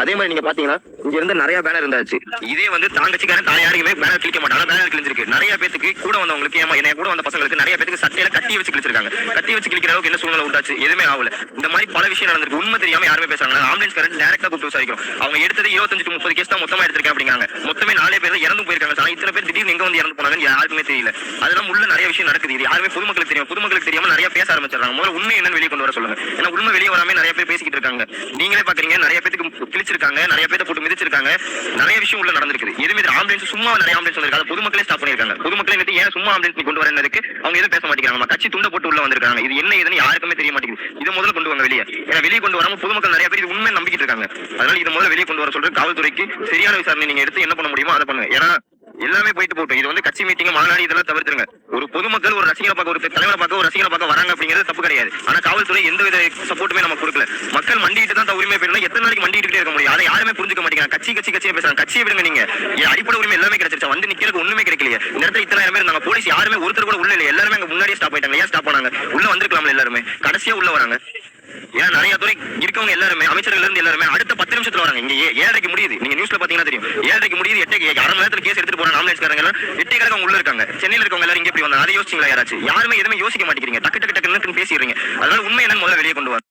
அதே மாதிரி நீங்க பாத்தீங்கன்னா இங்க இருந்து நிறைய பேனர் இருந்தாச்சு. இதே வந்து தாங்கச்சிக்காரன் தான் யாருக்குமே பேனர் கிழிக்க மாட்டாங்க. பேனர் கிழிஞ்சிருக்கு. நிறைய பேருக்கு கூட வந்தவங்களுக்கு என்ன கூட வந்த பசங்களுக்கு நிறைய பேருக்கு சட்டையில கட்டி வச்சு கிழிச்சிருக்காங்க. கட்டி வச்சு கிழிக்கிற அளவுக்கு என்ன சூழ்நிலை உண்டாச்சு? எதுவுமே ஆகல. இந்த மாதிரி பல விஷயம் நடந்திருக்கு. உண்மை தெரியாம யாருமே பேசுறாங்க. ஆம்புலன்ஸ் காரன் டைரக்டா கூப்பிட்டு விசாரிக்கிறோம். அவங்க எடுத்தது 25 to 30 கேஸ் தான் மொத்தமா எடுத்திருக்கேன் அப்படிங்காங்க. மொத்தமே 4 பேர் இறந்து போயிருக்காங்க. ஆனா இத்தனை பேர் திடீர்னு எங்க வந்து இறந்து போனாங்கன்னு யாருக்குமே தெரியல. அதெல்லாம் உள்ள நிறைய விஷயம் நடக்குது. இது யாருமே பொதுமக்களுக்கு தெரியும். பொதுமக்களுக்கு தெரியாம நிறைய பேச ஆரம்பிச்சிடறாங்க. முதல்ல உண்மை என்னன்னு வெளியே கொண்டு வர சொல்லுங்க. ஏன்னா உண்மை வெளியே வராம நிறைய பேர் பேசிக்கிட்டு இருக்காங்க. நீங்களே பாக்குறீங்க நிறைய பேருக்கு கிழிச்சிருக்காங்க, நிறைய பேரை போட்டு மிதிச்சிருக்காங்க. நிறைய விஷயம் உள்ள நடந்திருக்கு. எதுவுமே ஆம்புலன்ஸ் சும்மா நிறைய ஆம்புலன்ஸ் வந்திருக்காங்க. பொதுமக்களே ஸ்டாப் பண்ணிருக்காங்க. பொதுமக்களே வந்து ஏன் சும்மா ஆம்புலன்ஸ் கொண்டு வரேன்னதுக்கு அவங்க எதுவும் பேச மாட்டேங்கிறாங்க. கட்சி துண்டை போட்டு உள்ள வந்திருக்காங்க. இது என்ன ஏதுன்னு யாருக்குமே தெரிய மாட்டேங்குது. இதை முதல்ல கொண்டு வாங்க வெளியே. ஏன்னா வெளியே கொண்டு வராம பொதுமக்கள் நிறைய பேர் இது உண்மை நம்பிக்கிட்டு இருக்காங்க. அதனால இதை முதல்ல வெளியே கொண்டு வர சொல்றது காவல்துறைக்கு சரியான விசாரணை நீங்க எடுத்து என்ன பண்ண முடியுமோ அதை பண்ணுங்க. ஏன்னா எல்லாமே போயிட்டு போட்டோம். இது வந்து கட்சி மீட்டிங் மாநாடு இதெல்லாம் தவிர்த்துருங்க. ஒரு பொதுமக்கள் ஒரு ரசிகரை பார்க்க, ஒரு தலைவரை பார்க்க, ஒரு ரசிகரை பார்க்க வராங்க அப்படிங்கிறது தப்பு கிடையாது. ஆனா காவல்துறை எந்த வித சப்போர்ட்டுமே நம்ம கொடுக்கல. மக்கள் மண்டிட்டு தான் உரிமை பெறணும். எத்தனை நாளைக்கு மண்டிட்டு இருக்க முடியும்? அதை யாருமே புரிஞ்சுக்க மாட்டேங்கிறாங்க. கட்சி பேசுறாங்க. கட்சியை விடுங்க. நீங்க அடிப்படை உரிமை எல்லாமே கிடைச்சிருச்சா? வந்து நிக்கிறதுக்கு ஒண்ணுமே கிடைக்கலையே. இந்த இடத்துல இத்தனை பேர் நாங்க போலீஸ் யாருமே ஒருத்தர் கூட உள்ள இல்லை. எல்லாருமே அங்க முன்னாடியே ஸ்டாப் ஆயிட்டாங்க. ஏன் ஸ்டாப் பண்ணாங்க? உள்ள வந்திருக்கலாம்ல எல்லாருமே. கடைசியா உள்ள வராங்க. ஏன் நிறைய துறை இருக்கவங்க எல்லாருமே அமைச்சர்கள் இருந்து எல்லாருமே அடுத்த 10 நிமிஷத்துல வராங்க. இங்க 7:30 முடியுது. நீங்க நியூஸ்ல பாத்தீங்கன்னா தெரியும். 7:30 முடியுது. 8 அரை மணி நேரத்துல கேஸ் எடுத்துட்டு போறாங்க. ஆம்புலன்ஸ் காரங்க எல்லாம் 8 கிழக்கு உள்ள இருக்காங்க. சென்னையில இருக்கவங்க எல்லாரும் இங்க எப்படி வந்தாங்க? அதை யோசிச்சீங்களா யாராச்சும்? யாருமே எதுவுமே யோசிக்க மாட்டேங்கிறீங்க. டக்கு டக்கு டக்குன்னு பேசிடுறீங்க. அதனால உண்மை என்னன்னு முதல்ல வெளியே கொண்டு வர